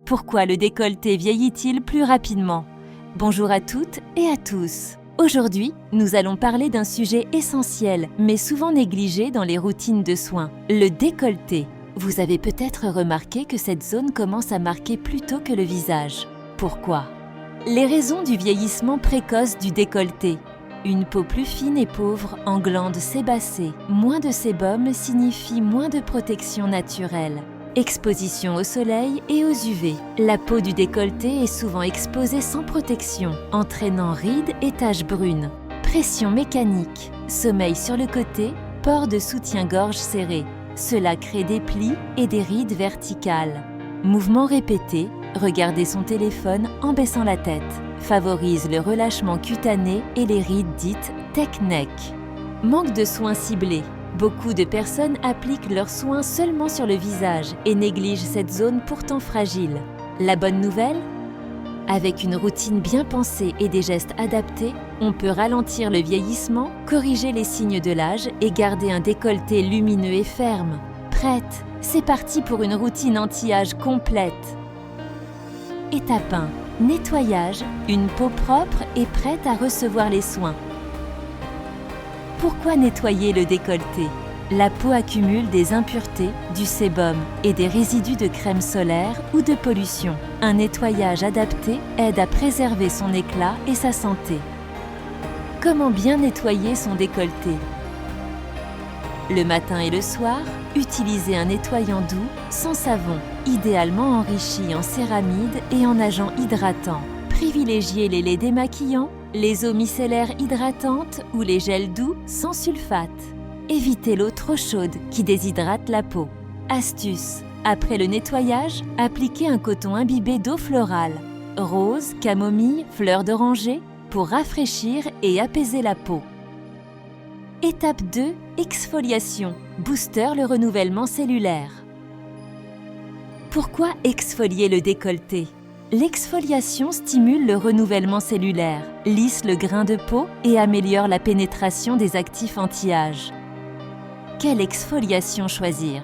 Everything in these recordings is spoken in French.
Pourquoi le décolleté vieillit-il plus rapidement? Bonjour à toutes et à tous. Aujourd'hui, nous allons parler d'un sujet essentiel, mais souvent négligé dans les routines de soins, le décolleté. Vous avez peut-être remarqué que cette zone commence à marquer plus tôt que le visage. Pourquoi? Les raisons du vieillissement précoce du décolleté. Une peau plus fine et pauvre en glandes sébacées. Moins de sébum signifie moins de protection naturelle. Exposition au soleil et aux UV. La peau du décolleté est souvent exposée sans protection, entraînant rides et taches brunes. Pression mécanique, sommeil sur le côté, port de soutien-gorge serré. Cela crée des plis et des rides verticales. Mouvements répétés, regarder son téléphone en baissant la tête, favorise le relâchement cutané et les rides dites tech-neck. Manque de soins ciblés. Beaucoup de personnes appliquent leurs soins seulement sur le visage et négligent cette zone pourtant fragile. La bonne nouvelle? Avec une routine bien pensée et des gestes adaptés, on peut ralentir le vieillissement, corriger les signes de l'âge et garder un décolleté lumineux et ferme. Prête! C'est parti pour une routine anti-âge complète. Étape 1. Nettoyage, une peau propre et prête à recevoir les soins. Pourquoi nettoyer le décolleté? La peau accumule des impuretés, du sébum et des résidus de crème solaire ou de pollution. Un nettoyage adapté aide à préserver son éclat et sa santé. Comment bien nettoyer son décolleté? Le matin et le soir, utilisez un nettoyant doux, sans savon, idéalement enrichi en céramide et en agent hydratant. Privilégiez les laits démaquillants, les eaux micellaires hydratantes ou les gels doux sans sulfate. Évitez l'eau trop chaude qui déshydrate la peau. Astuce: après le nettoyage, appliquez un coton imbibé d'eau florale, rose, camomille, fleurs d'oranger, pour rafraîchir et apaiser la peau. Étape 2. Exfoliation. Booster le renouvellement cellulaire. Pourquoi exfolier le décolleté? L'exfoliation stimule le renouvellement cellulaire, lisse le grain de peau et améliore la pénétration des actifs anti-âge. Quelle exfoliation choisir?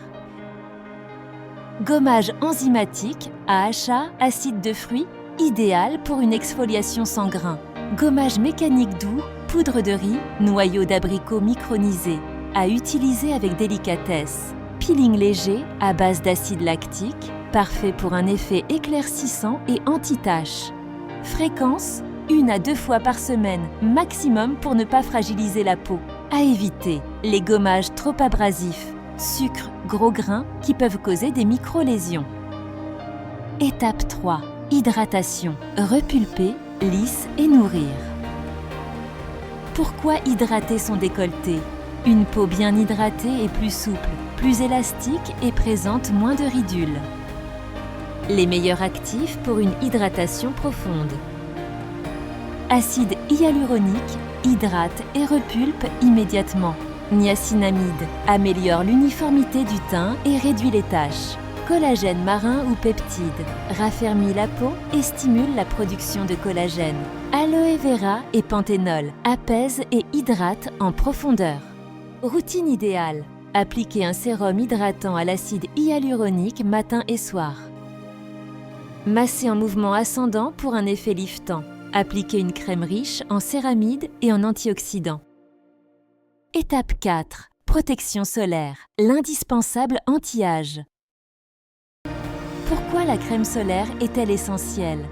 Gommage enzymatique, AHA, acide de fruits, idéal pour une exfoliation sans grains. Gommage mécanique doux, poudre de riz, noyau d'abricot micronisé, à utiliser avec délicatesse. Peeling léger à base d'acide lactique, parfait pour un effet éclaircissant et anti-tache. Fréquence, 1 à 2 fois par semaine, maximum pour ne pas fragiliser la peau. À éviter, les gommages trop abrasifs, sucre, gros grains qui peuvent causer des micro-lésions. Étape 3. Hydratation. Repulper, lisse et nourrir. Pourquoi hydrater son décolleté? Une peau bien hydratée est plus souple, plus élastique et présente moins de ridules. Les meilleurs actifs pour une hydratation profonde. Acide hyaluronique hydrate et repulpe immédiatement. Niacinamide améliore l'uniformité du teint et réduit les taches. Collagène marin ou peptide raffermit la peau et stimule la production de collagène. Aloe vera et panthénol apaisent et hydratent en profondeur. Routine idéale. Appliquez un sérum hydratant à l'acide hyaluronique matin et soir. Massez en mouvement ascendant pour un effet liftant. Appliquez une crème riche en céramide et en antioxydants. Étape 4. Protection solaire. L'indispensable anti-âge. Pourquoi la crème solaire est-elle essentielle?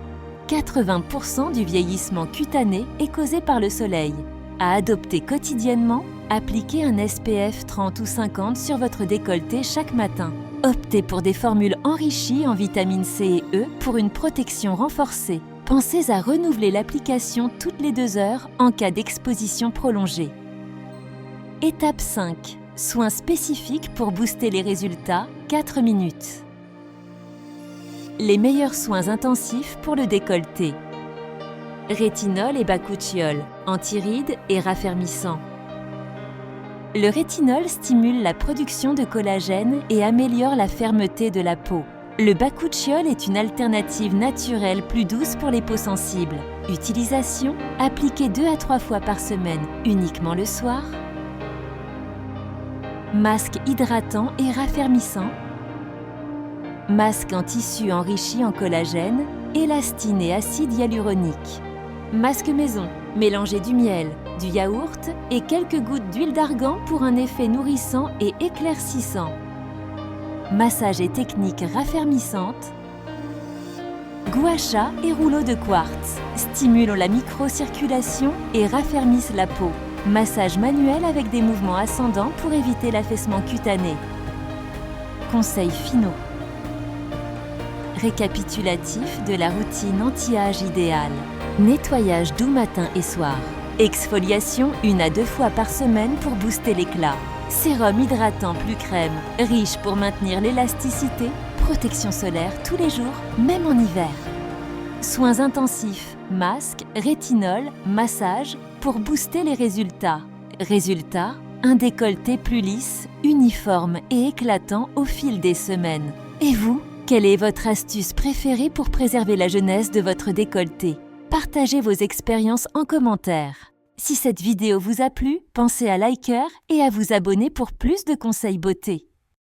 80% du vieillissement cutané est causé par le soleil. À adopter quotidiennement, appliquez un SPF 30 ou 50 sur votre décolleté chaque matin. Optez pour des formules enrichies en vitamines C et E pour une protection renforcée. Pensez à renouveler l'application toutes les 2 heures en cas d'exposition prolongée. Étape 5. Soins spécifiques pour booster les résultats, 4 minutes. Les meilleurs soins intensifs pour le décolleté. Rétinol et bakuchiol, anti-rides et raffermissant. Le rétinol stimule la production de collagène et améliore la fermeté de la peau. Le bakuchiol est une alternative naturelle plus douce pour les peaux sensibles. Utilisation: appliquée 2 à 3 fois par semaine, uniquement le soir. Masque hydratant et raffermissant. Masque en tissu enrichi en collagène, élastine et acide hyaluronique. Masque maison, mélangez du miel, du yaourt et quelques gouttes d'huile d'argan pour un effet nourrissant et éclaircissant. Massage et technique raffermissante. Gua sha et rouleau de quartz stimulent la microcirculation et raffermissent la peau. Massage manuel avec des mouvements ascendants pour éviter l'affaissement cutané. Conseils finaux. Récapitulatif de la routine anti-âge idéale. Nettoyage doux matin et soir. Exfoliation 1 à 2 fois par semaine pour booster l'éclat. Sérum hydratant plus crème, riche pour maintenir l'élasticité. Protection solaire tous les jours, même en hiver. Soins intensifs, masque, rétinol, massage pour booster les résultats. Résultat, un décolleté plus lisse, uniforme et éclatant au fil des semaines. Et vous, quelle est votre astuce préférée pour préserver la jeunesse de votre décolleté? Partagez vos expériences en commentaire. Si cette vidéo vous a plu, pensez à liker et à vous abonner pour plus de conseils beauté.